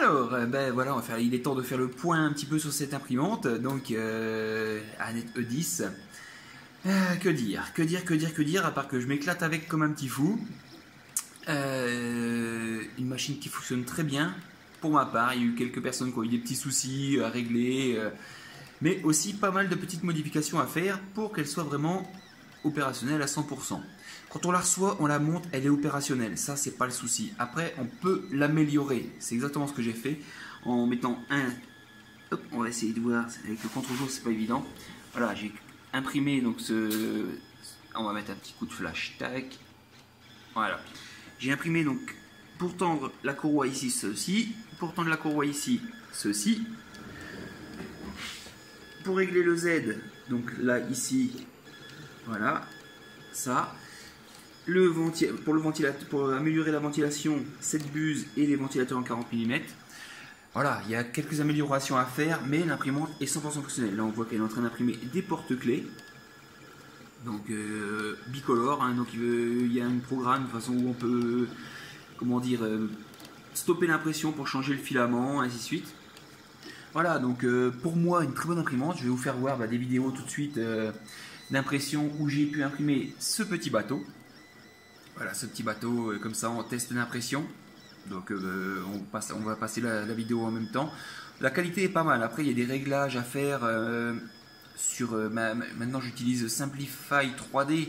Alors, ben voilà, il est temps de faire le point un petit peu sur cette imprimante, donc Anet E10. Que dire, à part que je m'éclate avec comme un petit fou. Une machine qui fonctionne très bien. Pour ma part, il y a eu quelques personnes qui ont eu des petits soucis à régler, mais aussi pas mal de petites modifications à faire pour qu'elle soit vraiment opérationnelle à 100%. Quand on la reçoit, on la monte, elle est opérationnelle. Ça, c'est pas le souci. Après, on peut l'améliorer. C'est exactement ce que j'ai fait en mettant un. Hop, on va essayer de voir. Avec le contre-jour, c'est pas évident. Voilà, j'ai imprimé donc ce. On va mettre un petit coup de flash. Tac. Voilà. J'ai imprimé donc pour tendre la courroie ici ceci, pour tendre la courroie ici ceci. Pour régler le Z, donc là ici, voilà, ça. Pour améliorer la ventilation, cette buse et les ventilateurs en 40 mm. Voilà, il y a quelques améliorations à faire, mais l'imprimante est 100% fonctionnelle. Là, on voit qu'elle est en train d'imprimer des porte-clés. Donc, bicolore, hein, donc il y a un programme de façon où on peut, comment dire, stopper l'impression pour changer le filament, ainsi de suite. Voilà, donc pour moi, une très bonne imprimante. Je vais vous faire voir des vidéos tout de suite d'impression où j'ai pu imprimer ce petit bateau. Voilà, ce petit bateau, comme ça on teste l'impression. Donc on va passer la vidéo en même temps. La qualité est pas mal. Après, il y a des réglages à faire maintenant, j'utilise Simplify 3D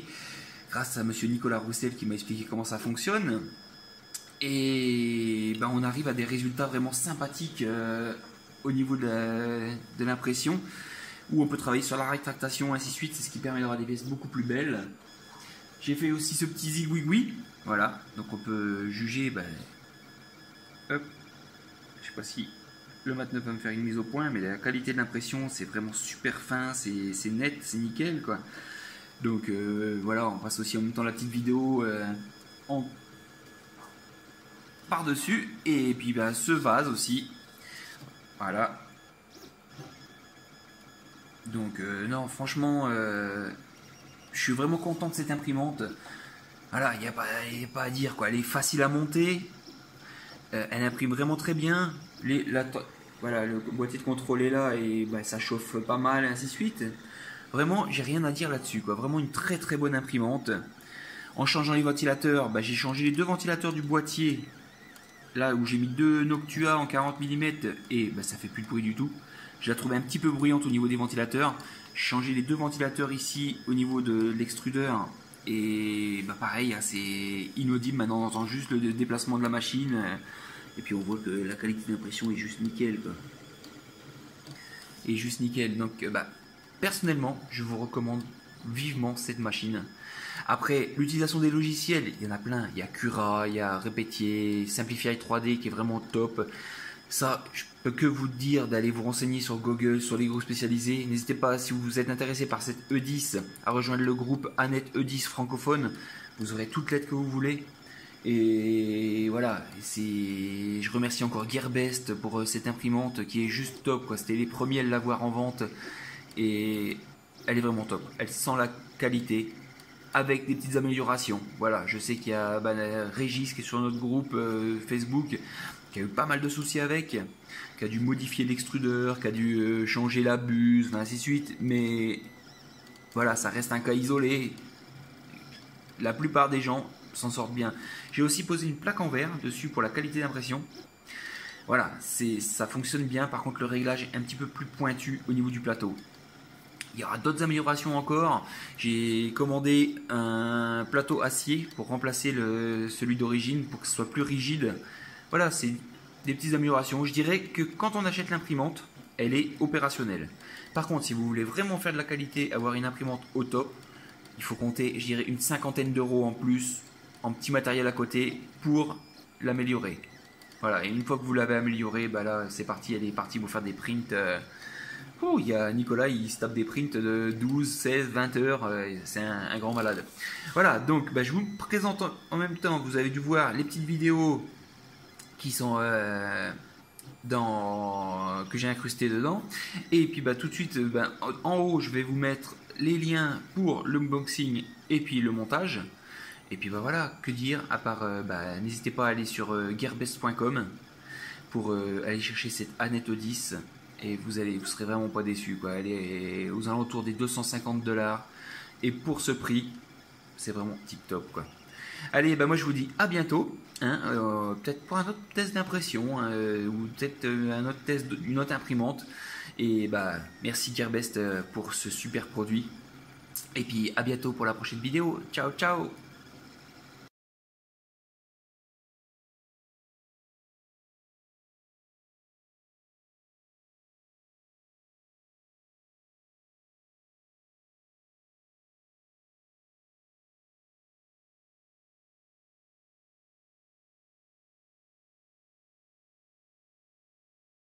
grâce à monsieur Nicolas Roussel qui m'a expliqué comment ça fonctionne. Et on arrive à des résultats vraiment sympathiques au niveau de l'impression, où on peut travailler sur la rétractation, ainsi de suite. C'est ce qui permet d'avoir des pièces beaucoup plus belles. J'ai fait aussi ce petit zigouigoui. Voilà, donc on peut juger. Hop, je sais pas si le mat9 va me faire une mise au point, mais la qualité de l'impression, c'est vraiment super fin, c'est net, c'est nickel quoi. Donc voilà, on passe aussi en même temps la petite vidéo par-dessus. Et puis ce vase aussi. Voilà. Donc non, franchement, je suis vraiment content de cette imprimante. Voilà, il n'y a pas à dire quoi. Elle est facile à monter. Elle imprime vraiment très bien. Voilà, le boîtier de contrôle est là et ça chauffe pas mal, ainsi de suite. Vraiment, j'ai rien à dire là-dessus, quoi. Vraiment une très très bonne imprimante. En changeant les ventilateurs, j'ai changé les deux ventilateurs du boîtier. Là où j'ai mis deux Noctua en 40 mm et ça fait plus de bruit du tout. Je la trouvais un petit peu bruyante au niveau des ventilateurs. J'ai changé les deux ventilateurs ici au niveau de l'extrudeur. Et pareil, hein, c'est inaudible. Maintenant on entend juste le déplacement de la machine. Et puis on voit que la qualité d'impression est juste nickel, quoi. Et juste nickel. Donc personnellement, je vous recommande vivement cette machine. Après, l'utilisation des logiciels, il y en a plein. Il y a Cura, il y a Repetier, Simplify 3D qui est vraiment top. Ça, je peux que vous dire d'aller vous renseigner sur Google, sur les groupes spécialisés. N'hésitez pas, si vous êtes intéressé par cette E10, à rejoindre le groupe Anet E10 francophone. Vous aurez toute l'aide que vous voulez. Et voilà, je remercie encore Gearbest pour cette imprimante qui est juste top, quoi. C'était les premiers à l'avoir en vente. Et elle est vraiment top. Elle sent la qualité avec des petites améliorations. Voilà, je sais qu'il y a Régis qui est sur notre groupe Facebook, qui a eu pas mal de soucis avec, qui a dû modifier l'extrudeur, qui a dû changer la buse, ainsi de suite. Mais voilà, ça reste un cas isolé. La plupart des gens s'en sortent bien. J'ai aussi posé une plaque en verre dessus pour la qualité d'impression. Voilà, ça fonctionne bien. Par contre, le réglage est un petit peu plus pointu au niveau du plateau. Il y aura d'autres améliorations encore. J'ai commandé un plateau acier pour remplacer celui d'origine pour que ce soit plus rigide. Voilà, c'est des petites améliorations. Je dirais que quand on achète l'imprimante, elle est opérationnelle. Par contre, si vous voulez vraiment faire de la qualité, avoir une imprimante au top, il faut compter, je dirais, une cinquantaine d'euros en plus en petit matériel à côté pour l'améliorer. Voilà, et une fois que vous l'avez améliorée, là c'est parti, elle est partie pour faire des prints. Il y a Nicolas, il se tape des prints de 12, 16, 20 heures, c'est un grand malade. Voilà, donc je vous présente en même temps, vous avez dû voir les petites vidéos qui sont que j'ai incrustées dedans. Et puis tout de suite, en haut, je vais vous mettre les liens pour l'unboxing et puis le montage. Et puis voilà, que dire, à part, n'hésitez pas à aller sur gearbest.com pour aller chercher cette Aneto 10 et vous serez vraiment pas déçus, quoi. Elle est aux alentours des 250 $, et pour ce prix, c'est vraiment tip top, quoi. Allez, bah moi je vous dis à bientôt, hein, peut-être pour un autre test d'impression, hein, ou peut-être un autre test d'une autre imprimante. Et bah merci Gearbest pour ce super produit. Et puis à bientôt pour la prochaine vidéo. Ciao ciao.